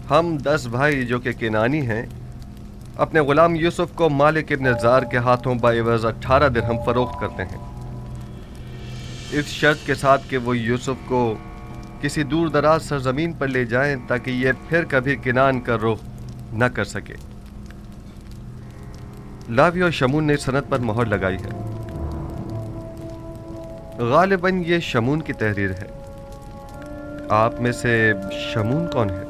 ہم 10 بھائی جو کہ کنانی ہیں اپنے غلام یوسف کو مالک ابن زار کے ہاتھوں بعوض 18 درہم فروخت کرتے ہیں، اس شرط کے ساتھ کہ وہ یوسف کو کسی دور دراز سرزمین پر لے جائیں تاکہ یہ پھر کبھی کنان کا رخ نہ کر سکے۔ لاوی اور شمون نے سند پر مہر لگائی ہے۔ غالباً یہ شمون کی تحریر ہے۔ آپ میں سے شمون کون ہے؟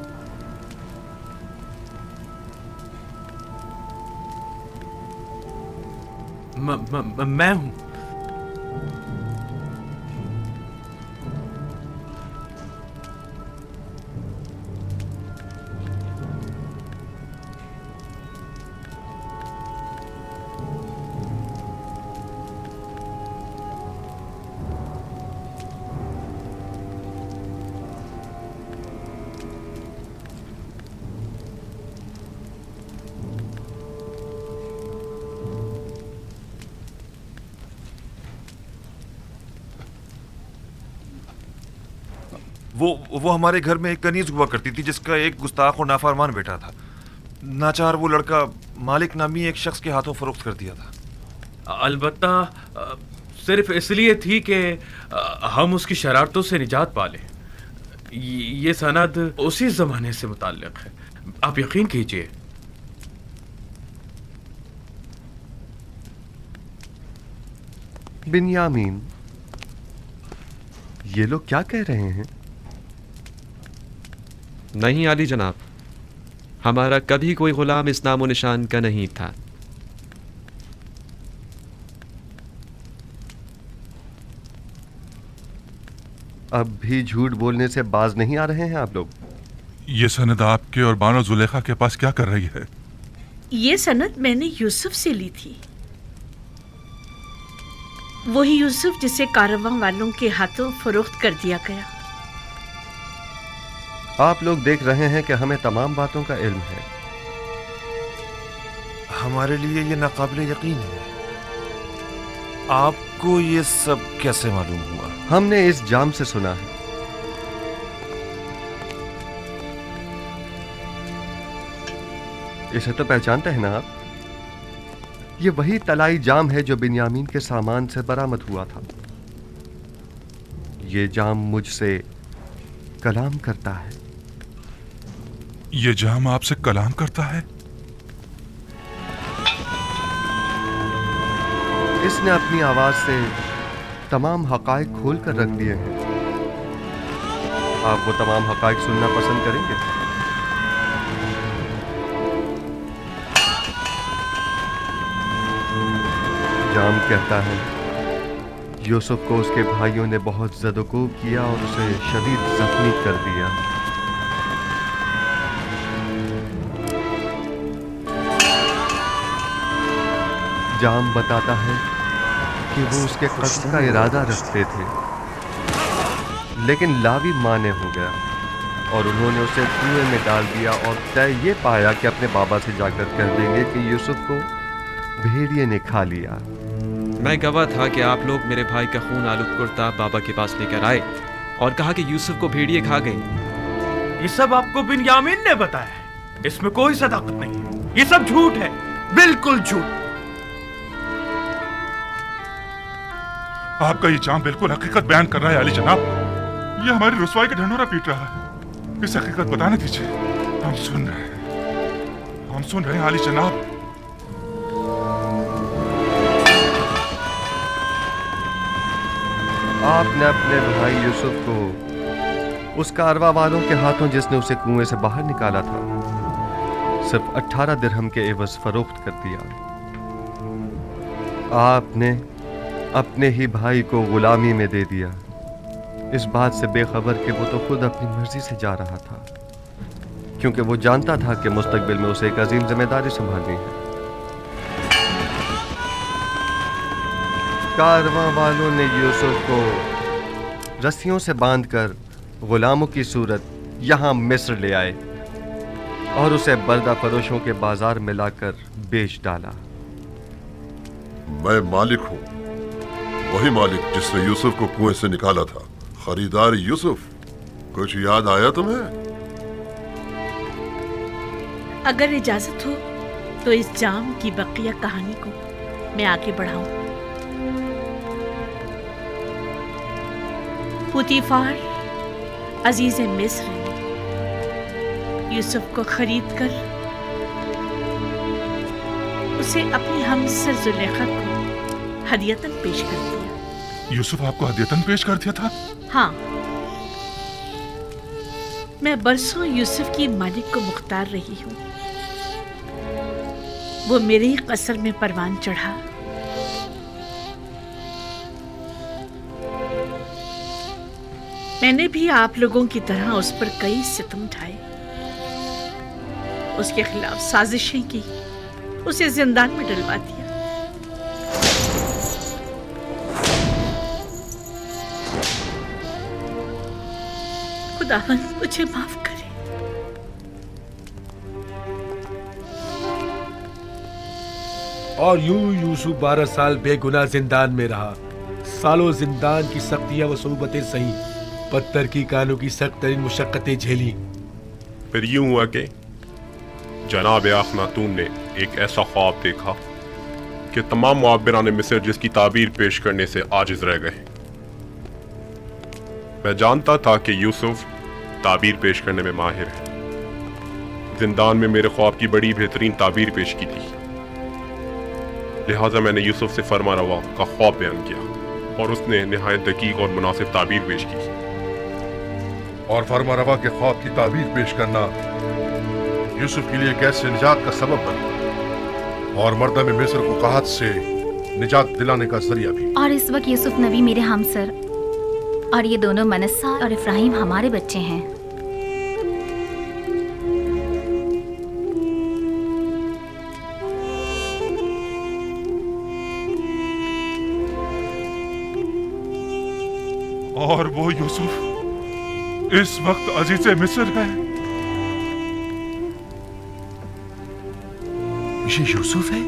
میں ہوں۔ وہ ہمارے گھر میں ایک کنیز ہوا کرتی تھی جس کا ایک گستاخ اور نافرمان بیٹا تھا۔ ناچار وہ لڑکا مالک نامی ایک شخص کے ہاتھوں فروخت کر دیا تھا۔ البتہ صرف اس لیے تھی کہ ہم اس کی شرارتوں سے نجات پا لیں۔ یہ سند اسی زمانے سے متعلق ہے، آپ یقین کیجئے۔ بنیامین، یہ لوگ کیا کہہ رہے ہیں؟ نہیں عالی جناب، ہمارا کبھی کوئی غلام اس نام و نشان کا نہیں تھا۔ اب بھی جھوٹ بولنے سے باز نہیں آ رہے ہیں آپ لوگ؟ یہ سند آپ کے اور بانو زلیخا کے پاس کیا کر رہی ہے؟ یہ سند میں نے یوسف سے لی تھی، وہی یوسف جسے کارواں والوں کے ہاتھوں فروخت کر دیا گیا۔ آپ لوگ دیکھ رہے ہیں کہ ہمیں تمام باتوں کا علم ہے۔ ہمارے لیے یہ ناقابل یقین ہے۔ آپ کو یہ سب کیسے معلوم ہوا؟ ہم نے اس جام سے سنا ہے۔ اسے تو پہچانتے ہیں نا آپ؟ یہ وہی طلائی جام ہے جو بنیامین کے سامان سے برآمد ہوا تھا۔ یہ جام مجھ سے کلام کرتا ہے۔ یہ جام آپ سے کلام کرتا ہے؟ اس نے اپنی آواز سے تمام حقائق کھول کر رکھ دیے ہیں۔ آپ وہ تمام حقائق سننا پسند کریں گے؟ جام کہتا ہے یوسف کو اس کے بھائیوں نے بہت زد و کوب کیا اور اسے شدید زخمی کر دیا۔ جام بتاتا ہے کہ وہ اس کے قتل کا ارادہ رکھتے تھے، لیکن لاوی مانے ہو گیا اور انہوں نے اسے کنویں میں ڈال دیا اور طے یہ پایا کہ اپنے بابا سے جا کر کہہ دیں گے کہ یوسف کو بھیڑیے نے کھا لیا۔ میں گواہ تھا کہ آپ لوگ میرے بھائی کا خون آلود کرتا بابا کے پاس لے کر آئے اور کہا کہ یوسف کو بھیڑیے کھا گئے۔ یہ سب آپ کو بنیامین نے بتایا ہے، اس میں کوئی صداقت نہیں ہے، یہ سب جھوٹ ہے، بالکل جھوٹ۔ آپ کا یہ جام بالکل حقیقت بیان کر رہا ہے علی جناب۔ یہ ہماری رسوائی کا ڈھنڈورا پیٹ رہا ہے۔ اس حقیقت بتانے دیجیے، ہم سن رہے ہیں علی جناب۔ آپ نے اپنے بھائی یوسف کو اس کاروا والوں کے ہاتھوں جس نے اسے کنویں سے باہر نکالا تھا صرف 18 درہم کے عوض فروخت کر دیا۔ آپ نے اپنے ہی بھائی کو غلامی میں دے دیا، اس بات سے بے خبر کہ وہ تو خود اپنی مرضی سے جا رہا تھا، کیونکہ وہ جانتا تھا کہ مستقبل میں اسے ایک عظیم ذمہ داری سنبھالنی ہے۔ کارواں والوں نے یوسف کو رسیوں سے باندھ کر غلاموں کی صورت یہاں مصر لے آئے اور اسے بردہ فروشوں کے بازار میں لا کر بیچ ڈالا۔ میں مالک ہوں، وہی مالک جس نے یوسف کو کنویں سے نکالا تھا، خریدار یوسف۔ کچھ یاد آیا تمہیں؟ अगर इजाजत हो तो इस जाम की बकिया कहानी को मैं आगे बढ़ाऊं। पुतीफार अजीज मिस्र ने यूसुफ को खरीद कर उसे अपनी हमसर जुलेखा को हदियतन पेश कर दिया। यूसुफ आपको हदियतन पेश कर दिया था? हाँ, मैं बरसों यूसुफ की मालिक को मुख्तार रही हूँ। वो मेरे ही कसर में परवान चढ़ा। मैंने भी आप लोगों की तरह उस पर कई सितम ढाए, उसके खिलाफ साजिशें की, उसे जिंदान में डलवा दिया। खुदावंद मुझे माफ करे। और यूं यूसुफ 12 साल बेगुनाह जिंदान में रहा। सालों जिंदान की सख्तियां व सूबतें सही, पत्थर की कानों की सख्त तरीन मुशक्कतें झेली। फिर यूं हुआ कि जनाब अखनातून ने एक ऐसा ख्वाब देखा कि तमाम मुआब्बिरान मिस्र जिसकी ताबीर पेश करने से आजिज रह गए। मैं जानता था कि यूसुफ ताबीर पेश करने में माहिर है। जिंदान में मेरे ख्वाब की बड़ी बेहतरीन ताबीर पेश की थी, लिहाजा मैंने यूसुफ से फरमा रवा का ख्वाब बयान किया और उसने नहायत दकीक और मुनासिब ताबीर पेश की। और फरमा रवा के ख्वाब की ताबीर पेश करना यूसुफ के लिए कैसे निजात का सबब बना और मर्दम मिस्र को कहत से निजात दिलाने का जरिया भी। और इस वक्त यूसुफ नबी मेरे हमसर और ये दोनों मनस्सा और इफ्राहिम हमारे बच्चे हैं। और वो यूसुफ इस वक्त अजीज मिस्र है। ये यूसुफ है?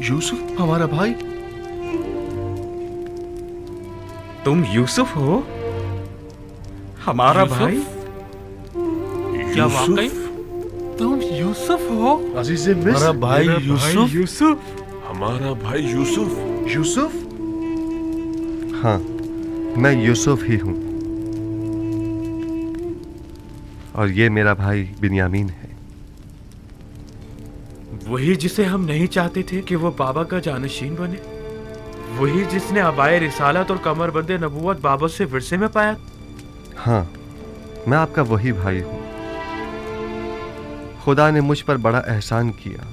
यूसुफ हमारा भाई? तुम यूसुफ हो? हमारा भाई? क्या वाकई तुम यूसुफ हो? अजीज मिस्र हमारा भाई यूसुफ? यूसुफ? हमारा भाई यूसुफ? यूसुफ? हाँ, मैं यूसुफ ही हूँ और ये मेरा भाई बिन्यामीन है। वही जिसे हम नहीं चाहते थे कि वो बाबा का जानशीन बने, वही जिसने अबाए रिसालत और कमरबंद नबूवत बाबा से विरसे में पाया। हाँ, मैं आपका वही भाई हूँ। खुदा ने मुझ पर बड़ा एहसान किया।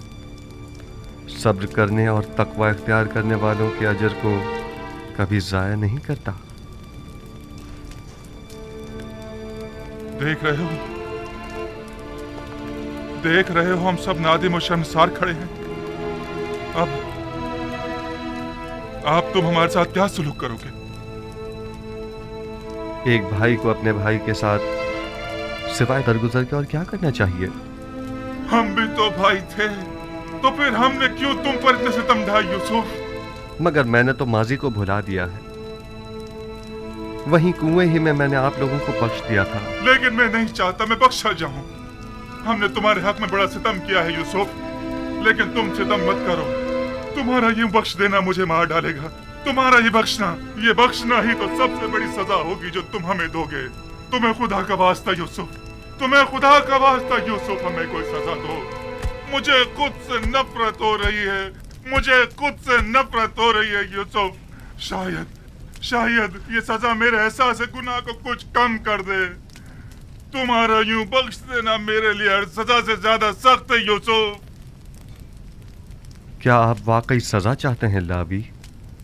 सब्र करने और तकवा इख्तियार करने वालों के अजर को कभी ज़ाया नहीं करता। देख रहे हो हम सब नादिम और शर्मसार खड़े हैं। अब तुम हमारे साथ क्या सलूक करोगे? एक भाई को अपने भाई के साथ सिवाय दरगुजर के और क्या करना चाहिए? हम भी तो भाई थे, तो फिर हमने क्यों तुम पर इतने सितम ढाए यूसुफ? मगर मैंने तो माजी को भुला दिया है। वहीं कुएं ही में मैंने आप लोगों को बख्श दिया था। लेकिन मैं नहीं चाहता मैं बख्शा जाऊं। हमने तुम्हारे हक में बड़ा सितम किया है यूसुफ, लेकिन तुम सितम मत करो। तुम्हारा यूं बख्श देना मुझे मार डालेगा। तुम्हारा ये बख्शना ही तो सबसे बड़ी सजा होगी जो तुम हमें दोगे। तुम्हें खुदा का वास्ता यूसुफ, तुम्हें खुदा का वास्ता यूसुफ, हमें कोई सजा दो। मुझे खुद से नफरत हो रही है, मुझे खुद से नफरत हो रही है यूसुफ। शायद ये सजा मेरे एहसास गुनाह को कुछ कम कर दे। तुम्हारा यूं बख्श देना मेरे लिए हर सजा से ज्यादा सख्त है यूसुफ। क्या आप वाकई सजा चाहते हैं लाबी?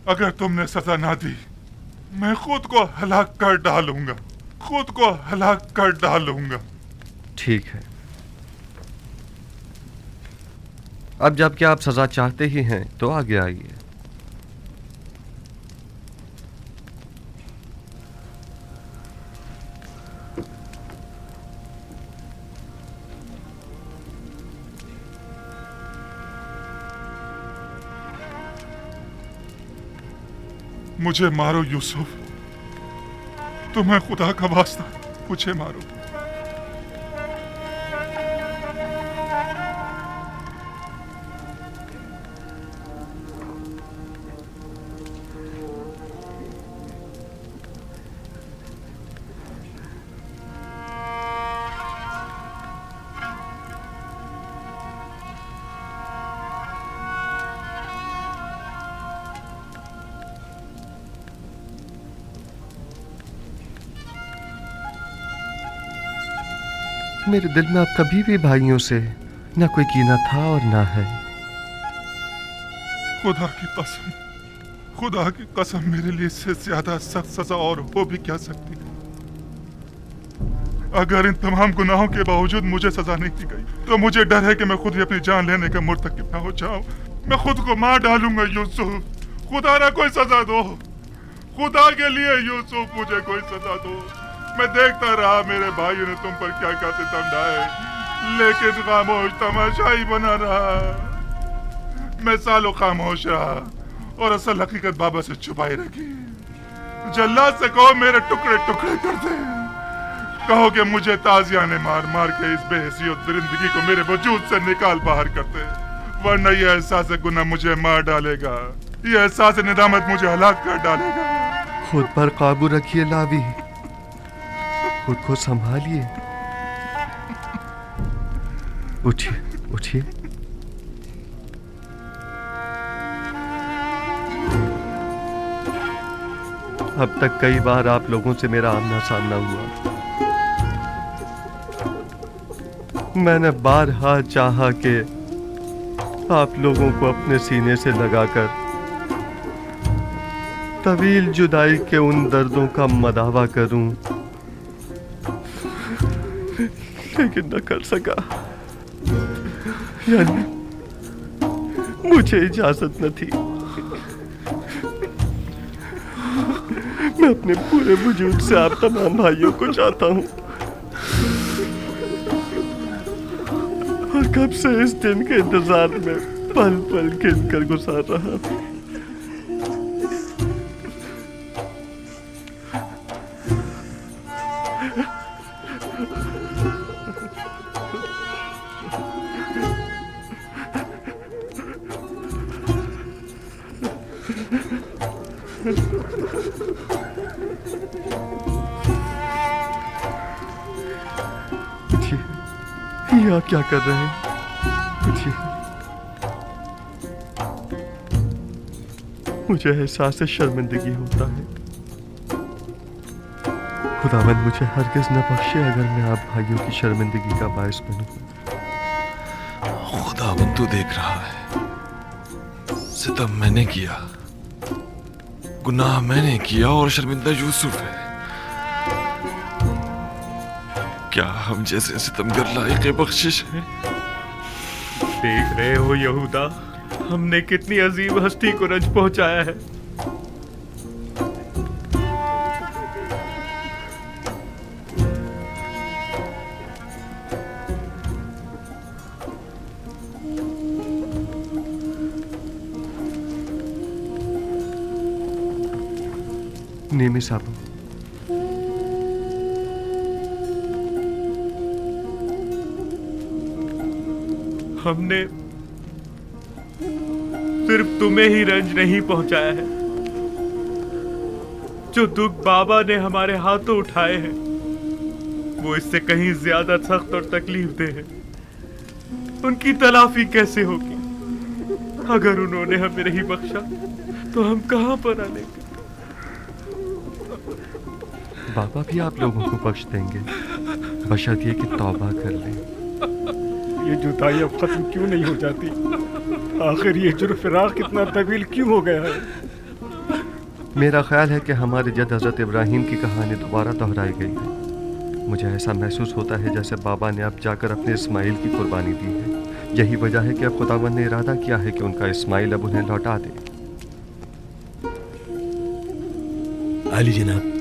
अगर तुमने सजा ना दी, मैं खुद को हलाक कर डालूंगा। ठीक है, अब जबकि आप सजा चाहते ही हैं तो आगे आइए। मुझे मारो यूसुफ, तुम्हें खुदा का वास्ता मुझे मारो। मेरे दिल में अब कभी भी भाइयों से न कोई कीना था और ना है। खुदा की कसम मेरे लिए इससे ज्यादा सख्त सजा और हो भी क्या सकती है। अगर इन तमाम गुनाहों के बावजूद मुझे सजा नहीं दी गई तो मुझे डर है कि मैं खुद ही अपनी जान लेने का मुर्तकिब ना हो जाऊं। मैं खुद को मार डालूंगा। यूसुफ, खुदा ना कोई सजा दो, खुदा के लिए यूसुफ मुझे कोई सजा दो। मैं देखता रहा मेरे भाइयों ने तुम पर क्या क्या सितम ढाए, लेकिन खामोश तमाशाई बना रहा। मैं सालों खामोश रहा और असल हकीकत बाबा से छुपाई रखी। जल्लाद से कहो मेरे टुकड़े टुकड़े कर दे, कहो कि मुझे ताजिया ने मार मार के इस बेहसियत दरिंदगी को मेरे वजूद से निकाल बाहर करते, वरना यह एहसास गुनाह मुझे मार डालेगा, यह एहसास निदामत मुझे हलाक कर डालेगा। खुद पर काबू रखिए लावी, खुद को संभालिए। उठिए उठिए। अब तक कई बार आप लोगों से मेरा आमना सामना हुआ। मैंने बारहा चाहा कि आप लोगों को अपने सीने से लगाकर तवील जुदाई के उन दर्दों का मदावा करूं, लेकिन न कर सका। यानी मुझे इजाजत न थी। मैं अपने पूरे वजूद से आप तमाम भाइयों को चाहता हूं और कब से इस दिन के इंतजार में पल पल गिन कर गुजार रहा हूं। ये आप क्या कर रहे हैं? मुझे एहसास शर्मिंदगी होता है। खुदावंद मुझे हरगिज न बख्शे अगर मैं आप भाइयों की शर्मिंदगी का बायस बनूं। खुदावंद तू देख रहा है, सितम मैंने किया, गुनाह मैंने किया और शर्मिंदा यूसुफ है। क्या हम जैसे सितमगर लायक बख्शिश है? देख रहे हो यहूदा, हमने कितनी अजीब हस्ती को रंज पहुंचाया है। नेमी साहब, हमने सिर्फ तुम्हें ही रंज नहीं पहुंचाया है, जो दुख बाबा ने हमारे हाथों उठाए हैं वो इससे कहीं ज्यादा सख्त और तकलीफ दे हैं। उनकी तलाफी कैसे होगी? अगर उन्होंने हमें नहीं बख्शा तो हम कहां पर आलेंगे? बाबा भी आप लोगों को बख्श देंगे, बशर्ते कि तौबा कर लें। ये जुदाई अब खत्म क्यों नहीं हो जाती? आखिर ये जुर्म फिराक कितना तवील क्यों हो गया है? मेरा ख्याल है कि हमारे जद हजरत इब्राहिम की कहानी दोबारा दोहराई गई है। मुझे ऐसा महसूस होता है जैसे बाबा ने अब जाकर अपने इस्माइल की कुर्बानी दी है। यही वजह है कि अब खुदावंद ने इरादा किया है कि उनका इस्माइल अब उन्हें लौटा दे। अली जनाब,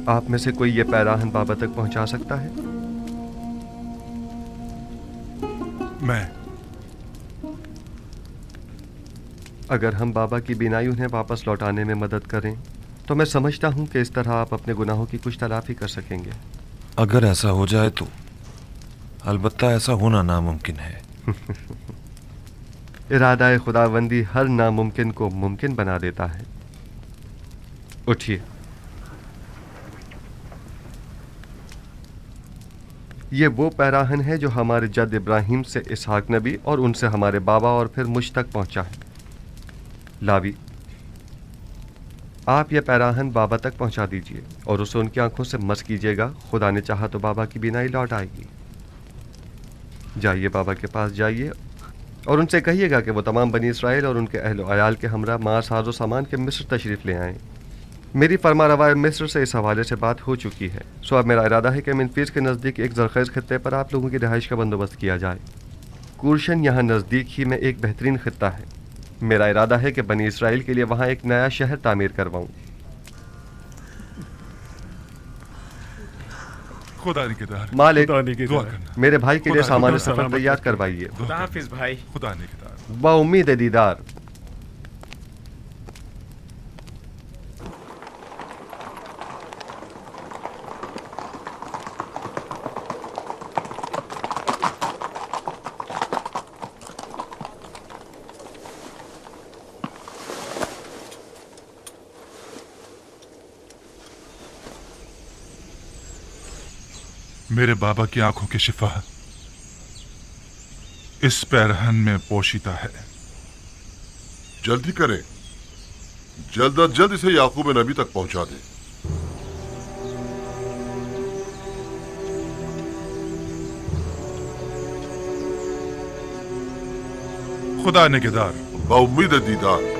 आप में से कोई ये पैराहन बाबा तक पहुंचा सकता है? मैं। अगर हम बाबा की बिनाई उन्हें वापस लौटाने में मदद करें तो मैं समझता हूं कि इस तरह आप अपने गुनाहों की कुछ तलाफी कर सकेंगे। अगर ऐसा हो जाए तो अलबत्ता ऐसा होना नामुमकिन है। इरादा खुदावंदी हर नामुमकिन को मुमकिन बना देता है। उठिए। ये वो पैराहन है जो हमारे जद इब्राहिम से इसहाक नबी और उनसे हमारे बाबा और फिर मुझ तक पहुंचा है। लावी, آپ یہ پیراہن بابا تک پہنچا دیجئے اور اسے ان کی آنکھوں سے مس کیجیے گا. خدا نے چاہا تو بابا کی بینائی لوٹ آئے گی. جائیے بابا کے پاس جائیے اور ان سے کہیے گا کہ وہ تمام بنی اسرائیل اور ان کے اہل و عیال کے ہمراہ ماں ساز و سامان کے مصر تشریف لے آئیں. میری فرما روائے مصر سے اس حوالے سے بات ہو چکی ہے. سو اب میرا ارادہ ہے کہ منفیس کے نزدیک ایک زرخیز خطے پر آپ لوگوں کی رہائش کا بندوبست کیا جائے. کورشن یہاں نزدیک ہی میں ایک بہترین خطہ ہے. میرا ارادہ ہے کہ بنی اسرائیل کے لیے وہاں ایک نیا شہر تعمیر کرواؤں. خدا نگہدار. مالک دعا کرنا. میرے بھائی کے لیے خدا سامان خدا سفر سلامت تیار رکھے. کروائیے. خدا حافظ بھائی. خدا نگہدار. با امید دیدار. میرے بابا کی آنکھوں کی شفا اس پیرہن میں پوشیدہ ہے. جلدی کریں، جلد از جلد اسے یعقوب نبی تک پہنچا دیں. خدا نگہدار. بامید دیدار.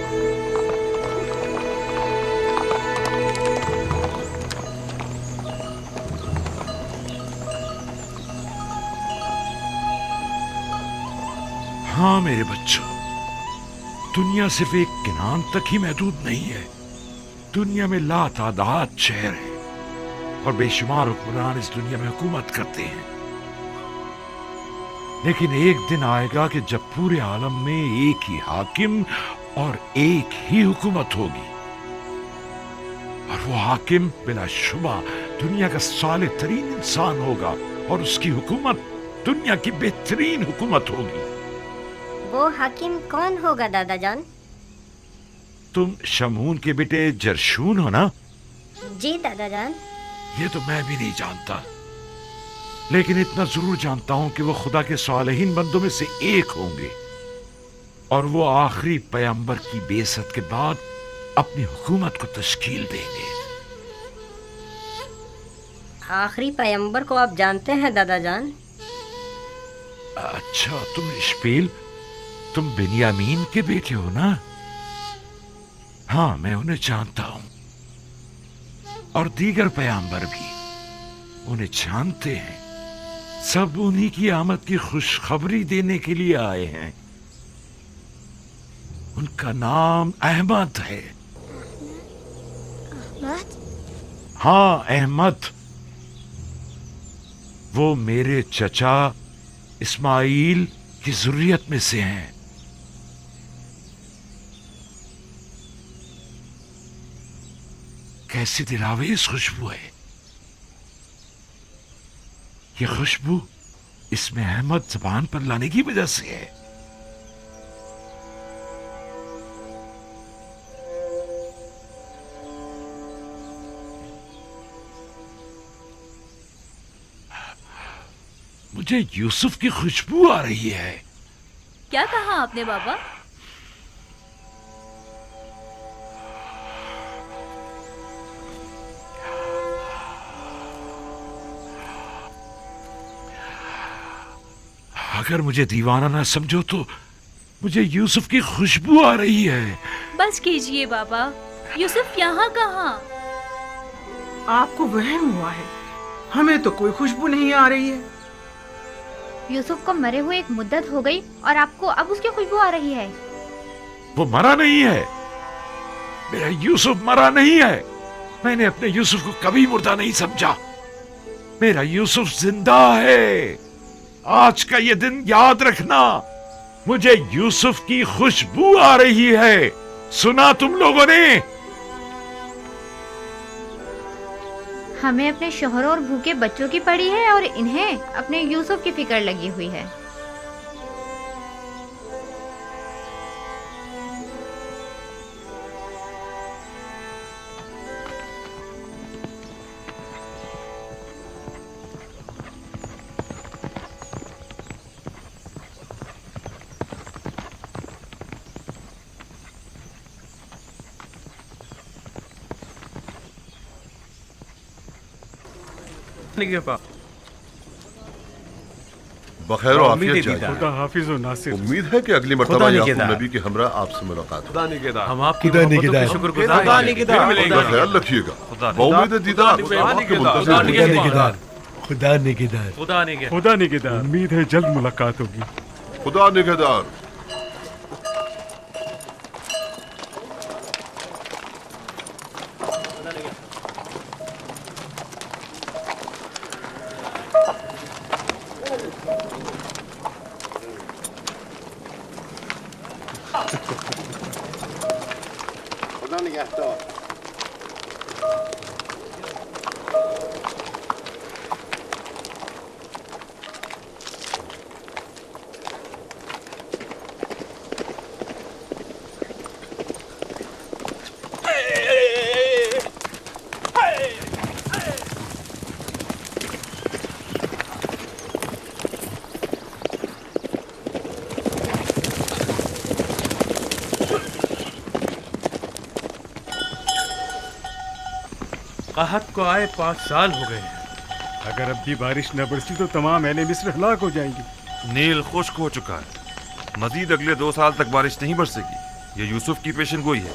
ہاں میرے بچوں، دنیا صرف ایک کنان تک ہی محدود نہیں ہے. دنیا میں لا تعداد شہر ہیں اور بے شمار حکمران اس دنیا میں حکومت کرتے ہیں. لیکن ایک دن آئے گا کہ جب پورے عالم میں ایک ہی حاکم اور ایک ہی حکومت ہوگی، اور وہ حاکم بلا شبہ دنیا کا صالح ترین انسان ہوگا اور اس کی حکومت دنیا کی بہترین حکومت ہوگی. وہ حاکم کون ہوگا دادا جان؟ تم شمعون کے بیٹے جرشون ہو نا؟ جی دادا جان. یہ تو میں بھی نہیں جانتا، لیکن اتنا ضرور جانتا ہوں کہ وہ خدا کے صالحین بندوں میں سے ایک ہوں گے، اور وہ آخری پیغمبر کی بعثت کے بعد اپنی حکومت کو تشکیل دیں گے. آخری پیغمبر کو آپ جانتے ہیں دادا جان؟ اچھا، تم اشپیل، تم بنیامین کے بیٹے ہو نا؟ ہاں، میں انہیں جانتا ہوں، اور دیگر پیغمبر بھی انہیں جانتے ہیں. سب انہی کی آمد کی خوشخبری دینے کے لیے آئے ہیں. ان کا نام احمد ہے. احمد؟ ہاں، احمد. وہ میرے چچا اسماعیل کی ذریت میں سے ہیں. کیسی دلاویز خوشبو ہے. یہ خوشبو اس میں احمد زبان پر لانے کی وجہ سے ہے. مجھے یوسف کی خوشبو آ رہی ہے. کیا کہا آپ نے بابا؟ اگر مجھے دیوانہ نہ سمجھو تو مجھے یوسف کی خوشبو آ رہی ہے. بس کیجئے بابا، یوسف یہاں کہاں؟ آپ کو وہم ہوا ہے، ہمیں تو کوئی خوشبو نہیں آ رہی ہے. یوسف کو مرے ہوئے ایک مدت ہو گئی اور آپ کو اب اس کی خوشبو آ رہی ہے. وہ مرا نہیں ہے. میرا یوسف مرا نہیں ہے. میں نے اپنے یوسف کو کبھی مردہ نہیں سمجھا. میرا یوسف زندہ ہے. آج کا یہ دن یاد رکھنا. مجھے یوسف کی خوشبو آ رہی ہے. سنا تم لوگوں نے؟ ہمیں اپنے شوہروں اور بھوکے بچوں کی پڑی ہے اور انہیں اپنے یوسف کی فکر لگی ہوئی ہے. बखैर और आफियत जाइए। खुदा हाफिज और नासिर। उम्मीद है कि अगली मर्तबा याकूब नबी के हमरा आपसे मुलाकात हो। हम आपकी मोहब्बतों के शुक्रगुजार हैं। अपना ख्याल रखिएगा। उम्मीद है दीदार। खुदा निगहदार। खुदा निगहदार। उम्मीद है जल्द मुलाकात होगी। खुदा निगहदार। खुदा निगहदार। कहत को आए 5 साल हो गए हैं। अगर अब भी बारिश न बरसी तो तमाम अहले मिस्र हलाक हो जाएंगी। नील खुश्क हो चुका है, मजीद अगले 2 साल तक बारिश नहीं बरसेगी। ये यूसुफ की पेशन गोई है।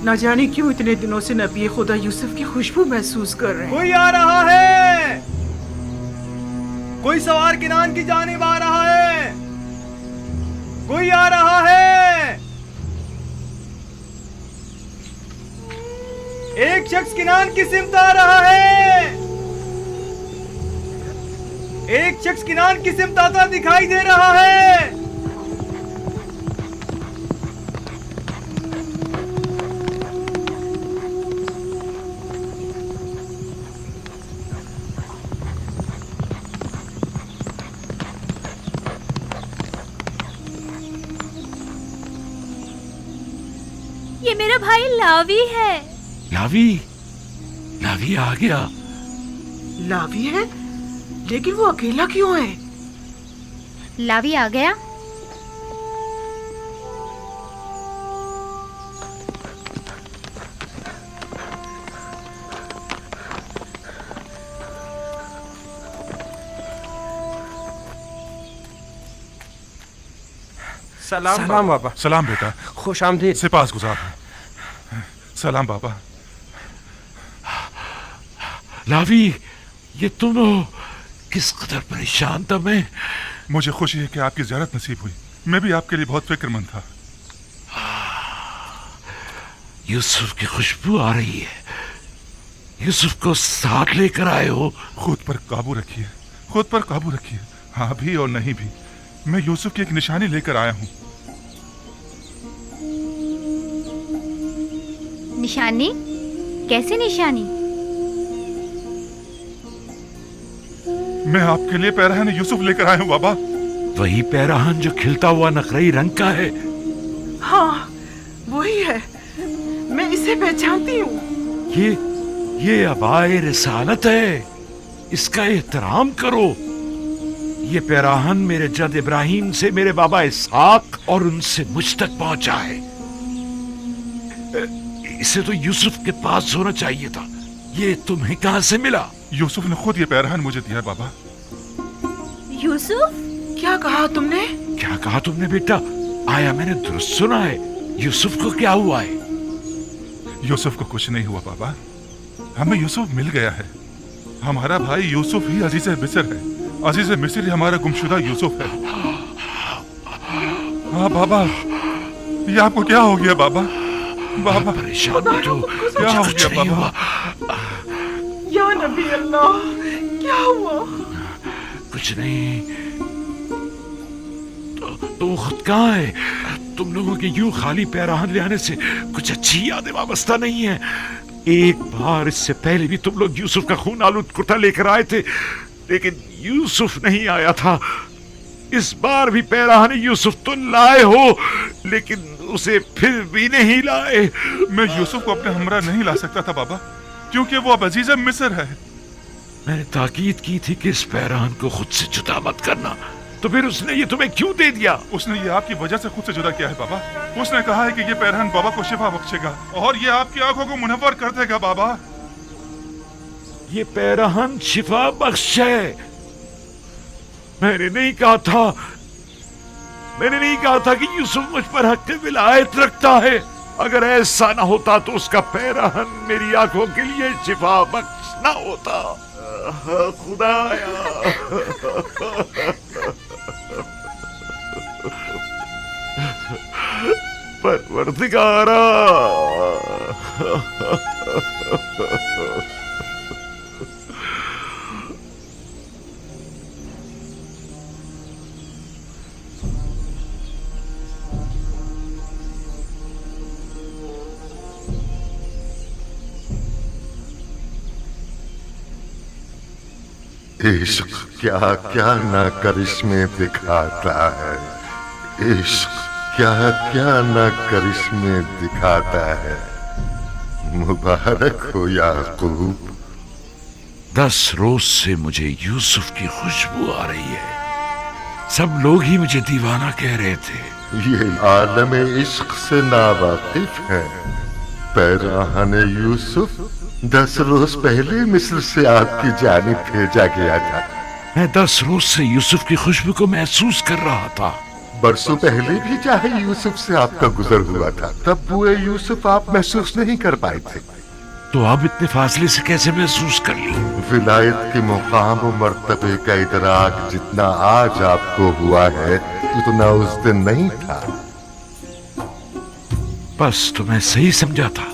न जाने क्यों इतने दिनों से नबी खुदा यूसुफ की खुशबू महसूस कर रहे हैं। कोई आ रहा है, कोई सवार किनान की जानिब आ रहा है, कोई आ रहा है। एक शख्स किनान की सिमत आ रहा है, एक शख्स किनान की सिमत आता दिखाई दे रहा है। ये मेरा भाई लावी है। लावी? लावी आ गया। लावी है? लेकिन वो अकेला क्यों है? लावी आ गया? सलाम बाबा। सलाम बेटा। खुश आमदीद। सिपास गुजार। सलाम बाबा। लावी, ये तुम हो? किस कदर परेशान था मैं। मुझे खुशी है कि आपकी ज़ियारत नसीब हुई। मैं भी आपके लिए बहुत फिक्रमंद था। यूसुफ की खुशबू आ रही है। यूसुफ को साथ लेकर आए हो? खुद पर काबू रखिए, खुद पर काबू रखिए। हाँ भी और नहीं भी, मैं यूसुफ की एक निशानी लेकर आया हूँ। निशानी? कैसी निशानी? मैं आपके लिए पैराहन यूसुफ लेकर आया हूँ बाबा। वही पैराहन जो खिलता हुआ नकरई रंग का है? हाँ, वही है। मैं इसे पहचानती हूँ। ये अबाए रिसालत है। इसका एहतराम करो। ये पैराहन मेरे जद इब्राहिम से मेरे बाबा इसहाक और उनसे मुझ तक पहुंचा है। इसे तो यूसुफ के पास होना चाहिए था। ये तुम्हें कहां से मिला? यूसुफ ने खुद ये पैराहन मुझे दिया बाबा। यूसुफ, क्या कहा तुमने? क्या कहा तुमने बेटा? आया मैंने दुरुस्त सुना है? यूसुफ को क्या हुआ है? यूसुफ को कुछ नहीं हुआ बाबा, हमें यूसुफ मिल गया है। हमारा भाई यूसुफ ही अजीज मिस्र है। अजीज मिस्र ही हमारा गुमशुदा यूसुफ है। हाँ बाबा, ये आपको क्या हो गया बाबा? बाबा परेशान मत हो, क्या हो गया बाबा? या नबी अल्लाह, क्या हुआ? कुछ नहीं। तो खुद कहाँ है? तुम लोगों के यूं खाली पैराहन ले आने से कुछ अच्छी यादें वाबस्ता नहीं है। एक बार इससे पहले भी तुम लोग यूसुफ का खून आलूद कुर्ता लेकर आए थे, लेकिन यूसुफ नहीं आया था। इस बार भी पैराहन यूसुफ तो लाए हो, लेकिन उसे फिर भी नहीं लाए। मैं यूसुफ को अपने हमरा नहीं ला सकता था बाबा, क्योंकि वो अब अजीज मिस्र है। मैंने ताकीद की थी कि इस पैराहन को खुद से जुदा मत करना, तो फिर उसने ये तुम्हें क्यों दे दिया? उसने ये आपकी वजह से खुद से जुदा किया है बाबा। उसने कहा है कि ये पैराहन बाबा को शिफा बख्शेगा और ये आपकी आंखों को मुनव्वर कर देगा बाबा। ये पैराहन शिफा बख्श है। मैंने नहीं कहा था कि यूसुफ मुझ पर हक विलायत रखता है। अगर ऐसा ना होता तो उसका पैराहन मेरी आंखों के लिए शिफा बख्श ना होता। खुदाया परवरदिगारा, इश्क क्या क्या ना करिश्मे दिखाता है। इश्क क्या क्या ना करिश्मे दिखाता है। मुबारक हो याकूब। 10 रोज से मुझे यूसुफ की खुशबू आ रही है। सब लोग ही मुझे दीवाना कह रहे थे। ये आलम इश्क से नावाकिफ है। पैराहन यूसुफ 10 रोज पहले मिस्र से आपकी जानिब भेजा गया था। मैं 10 रोज से यूसुफ की खुशबू को महसूस कर रहा था। बरसों पहले भी चाहे यूसुफ से आपका गुजर हुआ था, तब बुए यूसुफ आप महसूस नहीं कर पाए थे। तो अब इतने फासले से कैसे महसूस कर ली? विलायत के मुकाम और मर्तबे का इदराक जितना आज आपको हुआ है, उतना उस दिन नहीं था। बस तो मैं सही समझा था।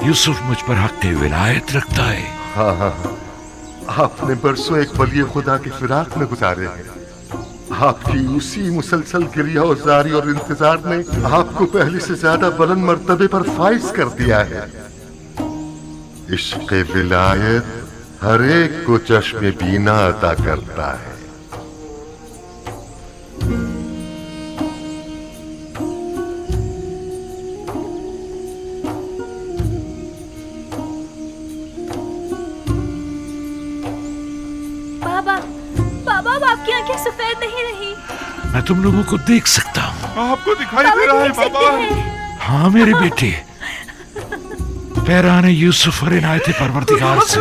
यूसुफ मुझ पर हक विलायत रखता है। हाँ, आपने बरसों एक वली खुदा की फिराक में गुजारे हैं। आपकी उसी मुसलसल गिरियाज़ारी और इंतजार ने आपको पहले से ज्यादा बुलंद मर्तबे पर फाइज कर दिया है। इश्क़ विलायत हर एक को चश्मे बीना अता करता है। आपकी आंखें सफेद नहीं रही। मैं तुम लोगों को देख सकता हूँ। आपको दिखाई दे रहा है बाबा। हाँ मेरे बेटे, पैराहन यूसुफ और इनायत परवरदिगार से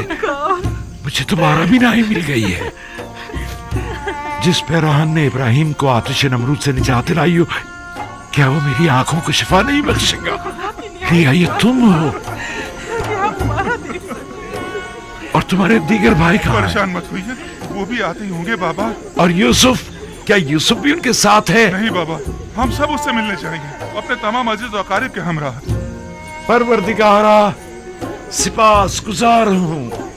मुझे तुम्हारा भी नाई मिल गई है। जिस पैराहन ने इब्राहिम को आतिश नमरूद से निजात दिलाई हो, क्या वो मेरी आंखों को शिफा नहीं बख्शेगा? ये तुम हो और तुम्हारे दीगर भाई कहाँ हैं? परेशान मत होइए, वो भी आते ही होंगे बाबा। और यूसुफ, क्या यूसुफ भी उनके साथ है? नहीं बाबा, हम सब उससे मिलने जाएंगे, अपने तमाम अजीज और अकारिब के हमरा। परवरदिगारा, सिपास गुजार हूँ।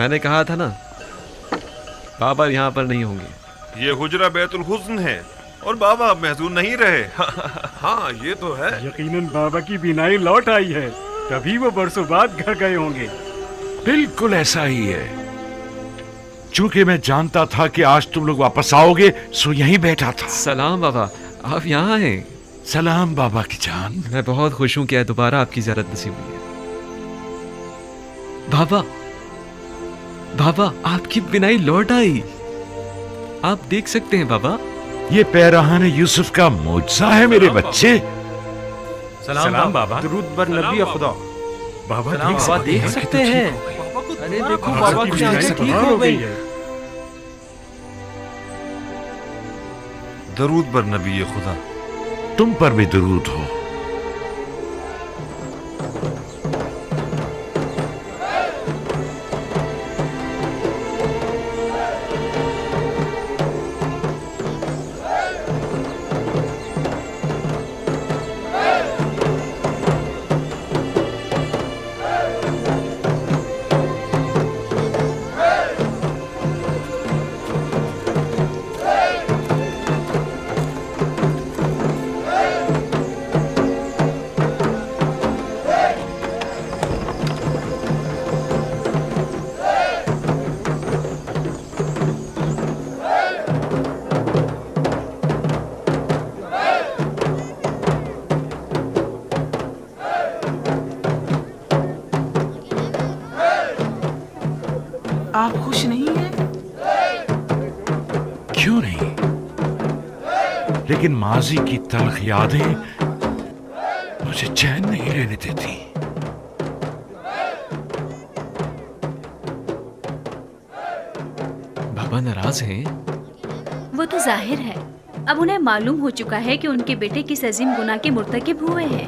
میں نے کہا تھا نا بابا یہاں پر نہیں ہوں گے. یہ حجرہ بیت الحزن ہے اور بابا اب محزون نہیں رہے. ہاں یہ تو ہے. یقیناً بابا کی بینائی لوٹ آئی ہے, تبھی وہ برسوں بعد گھر گئے ہوں گے. بالکل ایسا ہی ہے. چونکہ میں جانتا تھا کہ آج تم لوگ واپس آؤ گے سو یہیں بیٹھا تھا. سلام بابا, آپ یہاں ہیں. سلام بابا کی جان. میں بہت خوش ہوں کہ دوبارہ آپ کی زیارت نصیب ہوئی ہے. بابا بابا آپ کی بینائی لوٹ آئی. آپ دیکھ سکتے ہیں بابا. یہ پیرہان یوسف کا معجزہ ہے میرے بچے. سلام بابا. درود بر نبی خدا. بابا دیکھ سکتے ہیں. ارے دیکھو بابا کی آنکھیں ٹھیک ہو گئی. درود بر نبی خدا. تم پر بھی درود ہو. آپ خوش نہیں ہیں؟ کیوں نہیں, لیکن ماضی کی تلخ یادیں مجھے چین نہیں لینے دیتی. بابا ناراض ہیں؟ وہ تو ظاہر ہے. اب انہیں معلوم ہو چکا ہے کہ ان کے بیٹے کس عظیم گناہ کے مرتکب ہوئے ہیں.